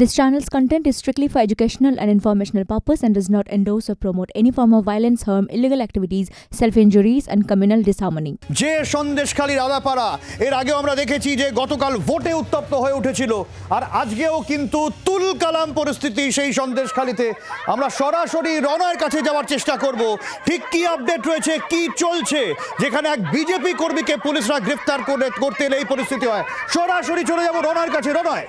This channel's content is strictly for educational and informational purpose and does not endorse or promote any form of violence, harm, illegal activities, self-injuries and communal disharmony. যে সন্দেশখালীর আদাপাড়া এর আগেও আমরা দেখেছি যে গতকাল ভোটে উত্তপ্ত হয়ে উঠেছিল আর আজকেও কিন্তু তুলকালাম পরিস্থিতি সেই সন্দেশখালীতে। আমরা সরাসরি রনয়ের কাছে যাওয়ার চেষ্টা করব ঠিক কি আপডেট রয়েছে, কি চলছে, যেখানে এক বিজেপি কর্মীকে পুলিশরা গ্রেফতার করতে এলে এই পরিস্থিতি হয়। সরাসরি চলে যাব রনয়ের কাছে। রনয়,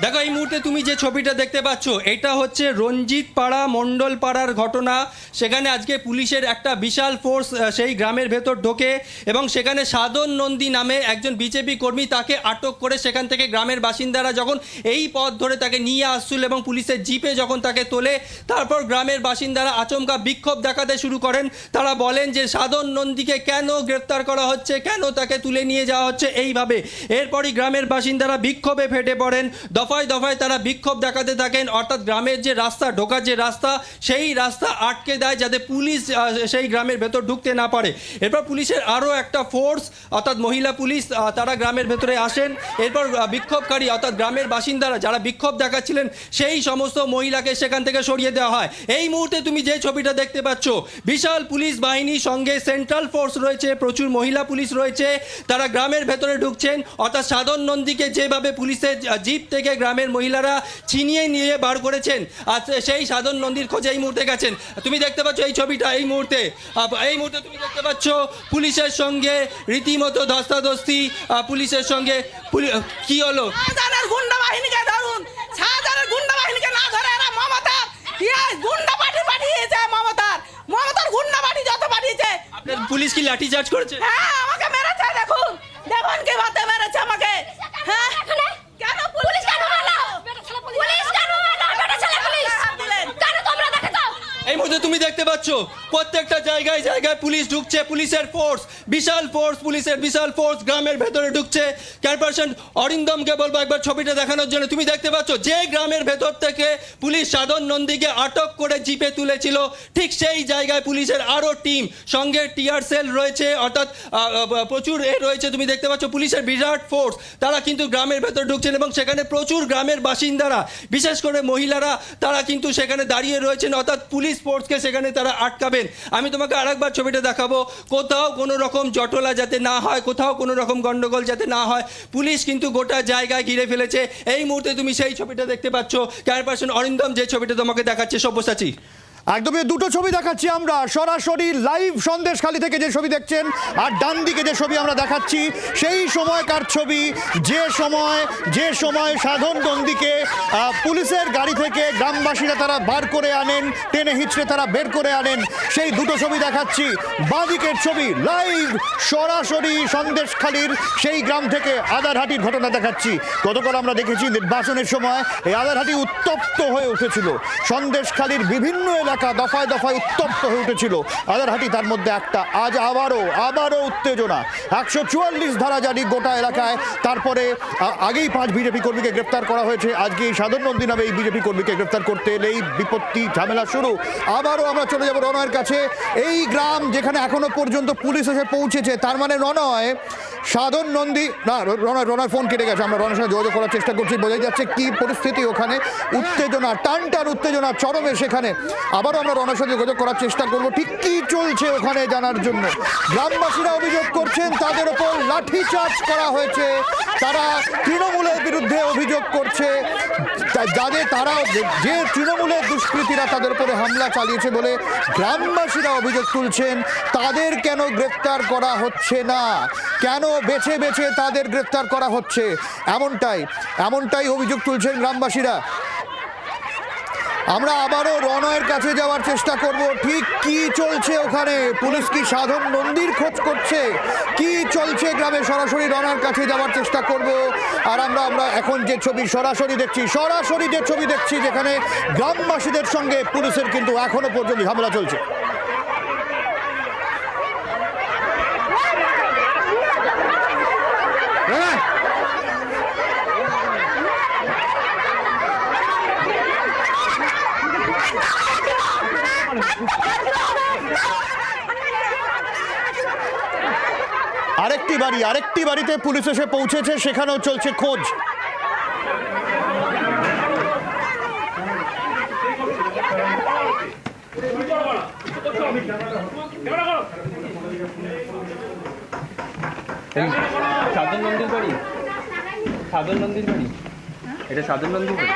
দেখো এই মুহূর্তে তুমি যে ছবিটা দেখতে পাচ্ছ এটা হচ্ছে রঞ্জিত পাড়া মণ্ডল পাড়ার ঘটনা। সেখানে আজকে পুলিশের একটা বিশাল ফোর্স সেই গ্রামের ভেতর ঢোকে এবং সেখানে সাধন নন্দী নামে একজন বিজেপি কর্মী তাকে আটক করে সেখান থেকে গ্রামের বাসিন্দারা যখন এই পথ ধরে তাকে নিয়ে আসছিল এবং পুলিশের জিপে যখন তাকে তোলে, তারপর গ্রামের বাসিন্দারা আচমকা বিক্ষোভ দেখাতে শুরু করেন। তারা বলেন যে সাধন নন্দীকে কেন গ্রেফতার করা হচ্ছে, কেন তাকে তুলে নিয়ে যাওয়া হচ্ছে এইভাবে। এরপরই গ্রামের বাসিন্দারা বিক্ষোভে ফেটে পড়েন, দফায় দফায় তারা বিক্ষোভ দেখাতে থাকেন। অর্থাৎ গ্রামের যে রাস্তা, ঢোকার যে রাস্তা, সেই রাস্তা আটকে দেয় যাতে পুলিশ সেই গ্রামের ভেতর ঢুকতে না পারে। এরপর পুলিশের আরও একটা ফোর্স অর্থাৎ মহিলা পুলিশ তারা গ্রামের ভেতরে আসেন। এরপর বিক্ষোভকারী অর্থাৎ গ্রামের বাসিন্দারা যারা বিক্ষোভ দেখাচ্ছিলেন সেই সমস্ত মহিলাকে সেখান থেকে সরিয়ে দেওয়া হয়। এই মুহূর্তে তুমি যে ছবিটা দেখতে পাচ্ছ, বিশাল পুলিশ বাহিনীর সঙ্গে সেন্ট্রাল ফোর্স রয়েছে, প্রচুর মহিলা পুলিশ রয়েছে, তারা গ্রামের ভেতরে ঢুকছেন। অর্থাৎ সাধন নন্দীকে যেভাবে পুলিশের জিপ থেকে গ্রামের মহিলারা ছিনিয়ে নিয়ে বার করেছেন, আর সেই সাধন নন্দীর খোঁজে এই মুহূর্তে গেছেন। তুমি দেখতে পাচ্ছ এই ছবিটা, এই মুহূর্তে তুমি দেখতে পাচ্ছ পুলিশের সঙ্গে রীতিমতো ধস্তাধস্তি। পুলিশের সঙ্গে কি হলো, গুন্ডা বাহিনীকে ধরুন, শাহজাহানের গুন্ডা বাহিনীকে না ধরে এরা মমতার গুন্ডা পার্টি পাঠিয়েছে, মমতার গুন্ডা পার্টি যত পাঠিয়েছে। আপনার পুলিশ কি লাঠি চার্জ করেছে? হ্যাঁ, আমাকে মেরেছে, দেখুন কি ভাতে মেরেছে আমাকে। হ্যাঁ, কেন পুলিশ কেন মারলো? পুলিশ কেন মারলো? বেটা ছেলে পুলিশ কেন তোমরা দেখেছো? এই মুহূর্তে তুমি দেখতে পাচ্ছ প্রত্যেকটা জায়গায় জায়গায় পুলিশ ঢুকছে, পুলিশের ফোর্স, বিশাল ফোর্স, পুলিশের বিশাল ফোর্স গ্রামের ভেতরে ঢুকছে। চেয়ারপারসন অরিন্দমকে বলবো একবার ছবিটা দেখানোর জন্য। তুমি দেখতে পাচ্ছ যে গ্রামের ভেতর থেকে পুলিশ সাধন নন্দীকে আটক করে জিপে তুলেছিল, ঠিক সেই জায়গায় পুলিশের আরও টিম, সঙ্গে টিয়ার সেল রয়েছে, অর্থাৎ প্রচুর রয়েছে। তুমি দেখতে পাচ্ছ পুলিশের বিরাট ফোর্স, তারা কিন্তু গ্রামের ভেতর ঢুকছেন এবং সেখানে প্রচুর গ্রামের বাসিন্দারা, বিশেষ করে মহিলারা, তারা কিন্তু সেখানে দাঁড়িয়ে রয়েছেন। অর্থাৎ পুলিশ ফোর্সকে সেখানে তারা আটকাবেন। আমি তোমাকে আরেকবার ছবিটা দেখাবো। কোথাও কোনো রকম জটলা যাতে না হয়, কোথাও কোনো রকম গন্ডগোল যাতে না হয়, পুলিশ কিন্তু গোটা জায়গায় ঘিরে ফেলেছে। এই মুহূর্তে তুমি সেই ছবিটা দেখতে পাচ্ছ। চেয়ারপারসন অরিন্দম যে ছবিটা তোমাকে দেখাচ্ছে, সব্যসাচী একদমই দুটো ছবি দেখাচ্ছি আমরা সরাসরি লাইভ সন্দেশখালী থেকে, যে ছবি দেখছেন, আর ডান দিকে যে ছবি আমরা দেখাচ্ছি সেই সময়কার ছবি, যে সময় সাধন নন্দীকে পুলিশের গাড়ি থেকে গ্রামবাসীরা তারা বার করে আনেন, টেনে হিচড়ে তারা বের করে আনেন, সেই দুটো ছবি দেখাচ্ছি। বাঁদিকের ছবি লাইভ সরাসরি সন্দেশখালীর সেই গ্রাম থেকে আদারহাটির ঘটনা দেখাচ্ছি। গতকাল আমরা দেখেছি নির্বাচনের সময় এই আদারহাটি উত্তপ্ত হয়ে উঠেছিল, সন্দেশখালীর বিভিন্ন দফায় দফায় উত্তপ্ত হয়ে উঠেছিল আদারহাটি, তার মধ্যে একটা আজ আবারও উত্তেজনা। 144 ধারা জারি গোটা এলাকায়। তারপরে আগেই 5 বিজেপি কর্মীকে গ্রেফতার করা হয়েছে, আজকে এই সাধন নন্দী নামে এই বিজেপি কর্মীকে গ্রেফতার করতে এলেই বিপত্তি, ঝামেলা শুরু। আবারও আমরা চলে যাব রনয়ের কাছে। এই গ্রাম যেখানে এখনো পর্যন্ত পুলিশ এসে পৌঁছেছে, তার মানে রনয় সাধন নন্দী না, রনয় ফোন কেটে গেছে, আমরা রনয়ের সঙ্গে যোগাযোগ করার চেষ্টা করছি। বোঝা যাচ্ছে কি পরিস্থিতি ওখানে, উত্তেজনা, টান উত্তেজনা চরমে সেখানে। আবারও আমরা রনয়ের সঙ্গে যোগাযোগ করার চেষ্টা করবো ঠিক কি চলছে ওখানে জানার জন্য। গ্রামবাসীরা অভিযোগ করছেন তাদের ওপর লাঠিচার্জ করা হয়েছে, তারা তৃণমূলের বিরুদ্ধে অভিযোগ করছে, যে তৃণমূলের দুষ্কৃতীরা তাদের উপরে হামলা চালিয়েছে বলে গ্রামবাসীরা অভিযোগ তুলছেন। তাদের কেন গ্রেফতার করা হচ্ছে না, কেন বেছে বেছে তাদের গ্রেফতার করা হচ্ছে, এমনটাই অভিযোগ তুলছেন গ্রামবাসীরা। আমরা আবারও রনয়ের কাছে যাওয়ার চেষ্টা করব ঠিক কি চলছে ওখানে। পুলিশ কি সাধন নন্দীর খোঁজ করছে, কি চলছে গ্রামে, সরাসরি রনয়ের কাছে যাওয়ার চেষ্টা করব। আর আমরা এখন যে ছবি সরাসরি দেখছি যেখানে গ্রামবাসীদের সঙ্গে পুলিশের কিন্তু এখনো পর্যন্ত ঝামেলা চলছে। আরেকটি বাড়িতে পুলিশ এসে পৌঁছেছে, সেখানেও চলছে খোঁজ। সাধন নন্দীর বাড়ি, সাধন নন্দীর বাড়ি, এটা সাধন নন্দীর বাড়ি।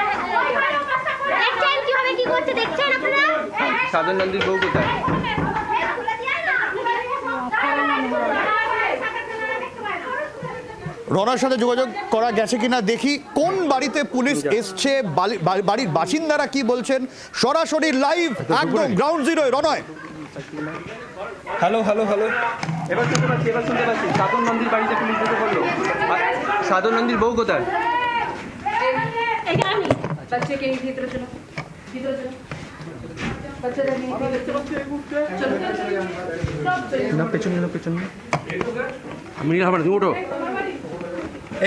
দেখছেন কিভাবে কি করছে, দেখছেন আপনারা? সাধন নন্দীর বউ কোথায়? রনার সাথে যোগাযোগ করা গেছে কিনা দেখি, কোন বাড়িতে পুলিশ এসছে, বাড়ির বাসিন্দারা কি বলছেন। সরাসরি লাইভ একদম গ্রাউন্ড জিরোয় রনয়। হ্যালো হ্যালো হ্যালো, এবার শুনতে পাচ্ছি। সাধন নন্দীর বাড়িতে পুলিশ ঢুকে পড়লো। সাধন নন্দীর বউ কোথায়? बच्चे के भीतर चलो, भीतर चलो, बच्चे না পেছনে আমি আমার ওঠো।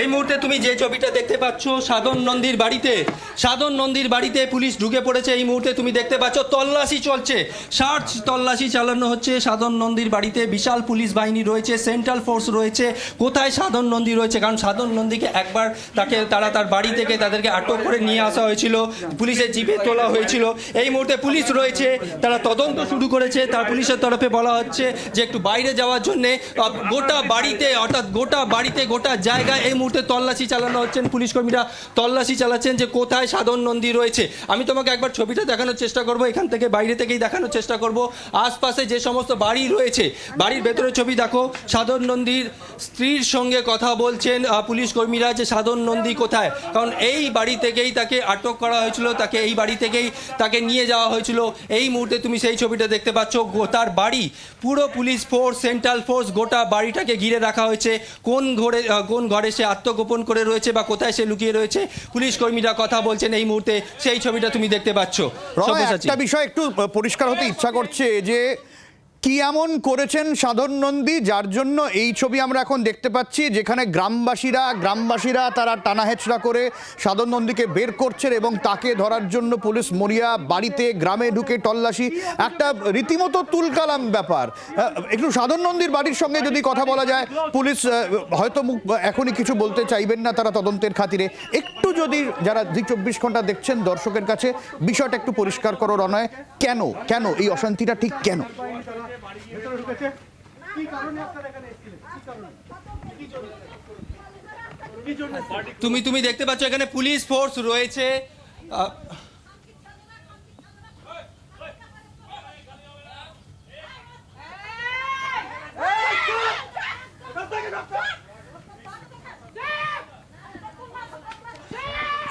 এই মুহূর্তে তুমি যে ছবিটা দেখতে পাচ্ছ সাধন নন্দীর বাড়িতে পুলিশ ঢুকে পড়েছে। এই মুহূর্তে তুমি দেখতে পাচ্ছ তল্লাশি চলছে, সার্চ তল্লাশি চালানো হচ্ছে সাধন নন্দীর বাড়িতে। বিশাল পুলিশ বাহিনী রয়েছে, সেন্ট্রাল ফোর্স রয়েছে। কোথায় সাধন নন্দী রয়েছে? কারণ সাধন নন্দীকে একবার তারা তার বাড়ি থেকে তাদেরকে আটক করে নিয়ে আসা হয়েছিল, পুলিশের জিপে তোলা হয়েছিল। এই মুহূর্তে পুলিশ রয়েছে, তারা তদন্ত শুরু করেছে। তার পুলিশের তরফে বলা হচ্ছে যে একটু বাইরে যাওয়ার জন্যে গোটা বাড়িতে গোটা জায়গায় এই মুহূর্তে তল্লাশি চালানো হচ্ছেন। পুলিশ কর্মীরা তল্লাশি চালাচ্ছেন যে কোথায় সাধন নন্দী রয়েছে। আমি তোমাকে একবার ছবিটা দেখানোর চেষ্টা করব, এখান থেকে বাইরে থেকেই দেখানোর চেষ্টা করব। আশপাশে যে সমস্ত বাড়ি রয়েছে, বাড়ির ভেতরের ছবি দেখো। সাধন নন্দীর স্ত্রীর সঙ্গে কথা বলছেন পুলিশ কর্মীরা যে সাধন নন্দী কোথায়, কারণ এই বাড়ি থেকেই তাকে আটক করা হয়েছিল, এই বাড়ি থেকেই তাকে নিয়ে যাওয়া হয়েছিল। এই মুহূর্তে তুমি সেই ছবিটা দেখতে পাচ্ছ, তার বাড়ি পুরো পুলিশ ফোর্স, সেন্ট্রাল ফোর্স, গোটা বাড়িটাকে ঘিরে রাখা হয়েছে। কোন ঘরে সে আত্মগোপন করে রয়েছে বা কোথায় সে লুকিয়ে রয়েছে, পুলিশ কর্মীরা কথা বলছেন। এই মুহূর্তে সেই ছবিটা তুমি দেখতে পাচ্ছ। একটা বিষয় একটু পরিষ্কার হতে ইচ্ছা করছে যে কি এমন করেছেন সাধন নন্দী যার জন্য এই ছবি আমরা এখন দেখতে পাচ্ছি, যেখানে গ্রামবাসীরা তারা টানাহেচড়া করে সাধন নন্দীকে বের করছেন এবং তাকে ধরার জন্য পুলিশ মরিয়া, বাড়িতে গ্রামে ঢুকে তল্লাশি, একটা রীতিমতো তুলকালাম ব্যাপার। একটু সাধন নন্দীর বাড়ির সঙ্গে যদি কথা বলা যায়, পুলিশ হয়তো এখনই কিছু বলতে চাইবেন না তারা তদন্তের খাতিরে। একটু যদি যারা 24 ঘন্টা দেখছেন দর্শকের কাছে বিষয়টা একটু পরিষ্কার করো রনয়, কেন এই অশান্তিটা ঠিক কেন? তুমি দেখতে পাচ্ছ এখানে পুলিশ ফোর্স রয়েছে।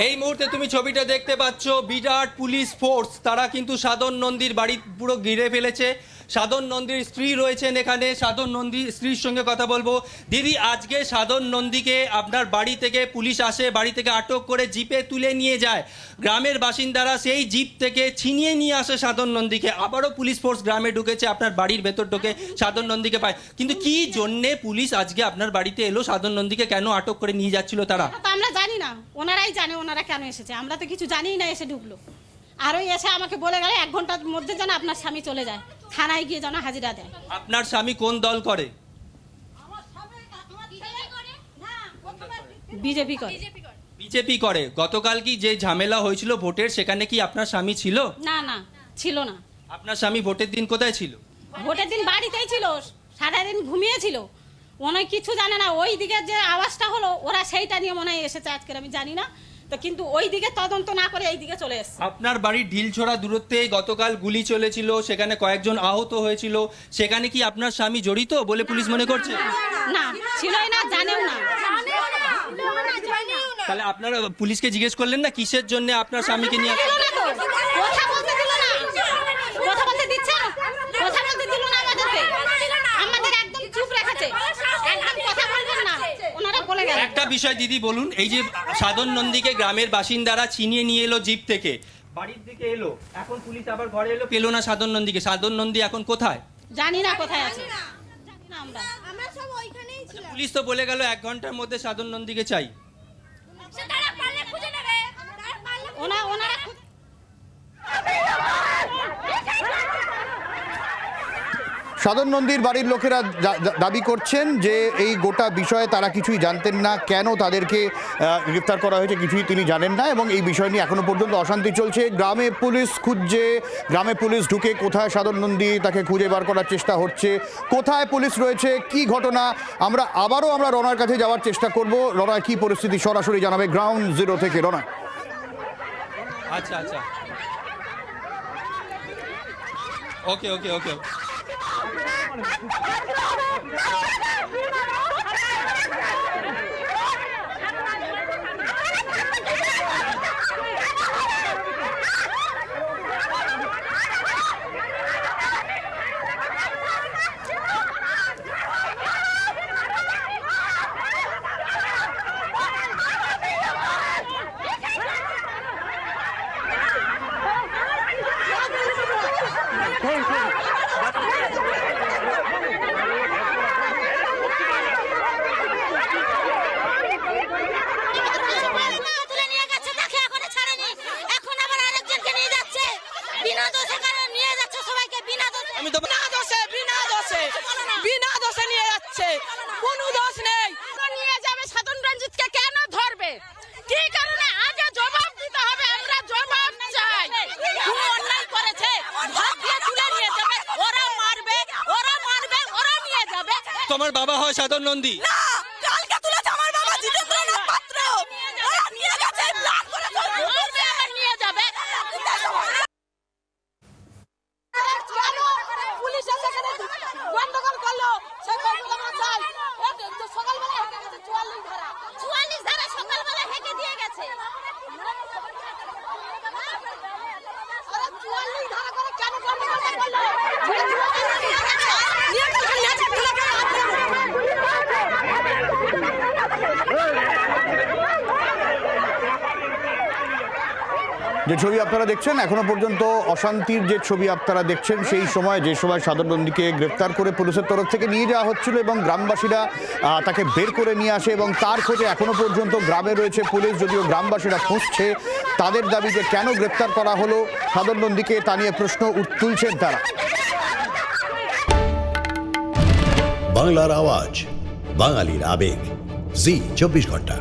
এই মুহূর্তে তুমি ছবিটা দেখতে পাচ্ছ, বিরাট পুলিশ ফোর্স, তারা কিন্তু সাধন নন্দীর বাড়ি পুরো ঘিরে ফেলেছে। সাধন নন্দীর স্ত্রী রয়েছেন এখানে, সাধন নন্দীর স্ত্রীর সঙ্গে কথা বলবো। দিদি, আজকে সাধন নন্দীকে আপনার বাড়ি থেকে পুলিশ আসে, বাড়ি থেকে আটক করে জিপে তুলে নিয়ে যায়। গ্রামের বাসিন্দারা সেই জিপ থেকে ছিনিয়ে নিয়ে আসে সাধন নন্দীকে। আবারও পুলিশ ফোর্স গ্রামে ঢুকেছে, আপনার বাড়ির ভেতর ঢুকে সাধন নন্দীকে পায়। কিন্তু কি জন্যে পুলিশ আজকে আপনার বাড়িতে এলো? সাধন নন্দীকে কেন আটক করে নিয়ে যাচ্ছিল তারা? আমরা জানি না, ওনারাই জানে ওনারা কেন এসেছে। আমরা তো কিছু জানিই না, এসে ঢুকলো। আর ওই এসে আমাকে বলে গেল 1 ঘন্টার মধ্যে যেন আপনার স্বামী চলে যায়, থানায় গিয়ে যেন হাজিরা দেয়। আপনার স্বামী কোন দল করে? বিজেপি করে। গতকাল কি যে ঝামেলা হয়েছিল ভোটের, সেখানে কি আপনার স্বামী ছিল? না, ছিল না। আপনার স্বামী ভোটের দিন কোথায় ছিল? ভোটের দিন বাড়িতেই ছিল, সারাদিন ঘুমিয়েছিল। ওনার কিছু জানে না। ওই দিকে যে আওয়াজটা হলো, ওরা সেইটা নিয়ে মনে হয় এসেছে আজকের, আমি জানি না তো। কিন্তু ওই দিকে তদন্ত না করে এই দিকে চলে এসেছে। আপনার বাড়ির ঢিলছোড়া দূরত্বে গতকাল গুলি চলেছিল, সেখানে কয়েকজন আহত হয়েছিল। সেখানে কি আপনার স্বামী জড়িত বলে পুলিশ মনে করছে? না, ছিলই না, জানেও না। তাহলে আপনারা পুলিশকে জিজ্ঞেস করলেন না কিসের জন্য আপনার স্বামীকে নিয়ে? কথা বলতে দিল না, কথা বলতে দিচ্ছে না, কথা বলতে দিল না আমাদেরকে। আমাদের একদম চুপ রেখেছে, একদম কথা বলবেন না, ওনারা বলে গেল। একটা বিষয় দিদি বলুন, এই যে সাধন নন্দীকে গ্রামের বাসিন্দারা ছিনিয়ে নিয়ে এলো জিপ থেকে, বাড়ির দিকে এলো, এখন পুলিশ আবার ঘরে এলো, পেলো না সাধন নন্দীকে। সাধন নন্দী এখন কোথায়? জানি না কোথায় আছে, জানি না আমরা। আমরা সব ওইখানেই ছিলাম। পুলিশ তো বলে গেল 1 ঘন্টার মধ্যে সাধন নন্দীকে চাই। তারা পারলে খুঁজে নেবে, তারা পারলে ওনারা সাধন নন্দীর বাড়ির লোকেরা দাবি করছেন যে এই গোটা বিষয়ে তারা কিছুই জানতেন না, কেন তাদেরকে গ্রেফতার করা হয়েছে কিছুই তিনি জানেন না, এবং এই বিষয় নিয়ে এখনো পর্যন্ত অশান্তি চলছে। গ্রামে পুলিশ খুঁজছে, গ্রামে পুলিশ ঢুকে কোথায় সাধন নন্দী তাকে খুঁজে বার করার চেষ্টা হচ্ছে, কোথায় পুলিশ রয়েছে, কি ঘটনা, আমরা রনার কাছে যাওয়ার চেষ্টা করব। রনা, কি পরিস্থিতি সরাসরি জানাবে গ্রাউন্ড জিরো থেকে। রনা। আচ্ছা আচ্ছা, ওকে ওকে ওকে। কোনো দোষ নেই, নিয়ে যাবে সাধন রঞ্জিতকে কেন ধরবে, কি কারণে আগে জবাব দিতে হবে, আমরা জবাব চাই। কোনো অন্যায় করেছে হাত দিয়ে তুলে নিয়ে যাবে, ওরা মারবে ওরা নিয়ে যাবে। তোমার বাবা হয় সাধন নন্দী? না, কালকে তুলেছে আমার বাবা জিতেন্দ্রনাথ পাত্র, ওরা নিয়ে গেছে প্ল্যান করে মারবে আর নিয়ে যাবে। পুলিশ সেখানে গন্ডগোল করলো, সে গন্ডগোল চাই সকালবেলা হেঁটে গেছে 44 ধারা সকালবেলা হেঁটে দিয়ে গেছে। 44 ধারা করে কেন গন্ডগোল করলো? যে ছবি আপনারা দেখছেন, এখনো পর্যন্ত অশান্তির যে ছবি আপনারা দেখছেন, সেই সময় যে সময় সাধন নন্দীকে গ্রেফতার করে পুলিশের তরফ থেকে নিয়ে যাওয়া হচ্ছিল এবং গ্রামবাসীরা তাকে বের করে নিয়ে আসে এবং তার খোঁজে এখনো পর্যন্ত গ্রামে রয়েছে পুলিশ। যদিও গ্রামবাসীরা খুঁজছে, তাদের দাবি যে কেন গ্রেফতার করা হলো সাধন নন্দীকে, তা নিয়ে প্রশ্ন তুলছেন তারা। বাংলার আওয়াজ, বাঙালির আবেগ, জি 24 ঘন্টা।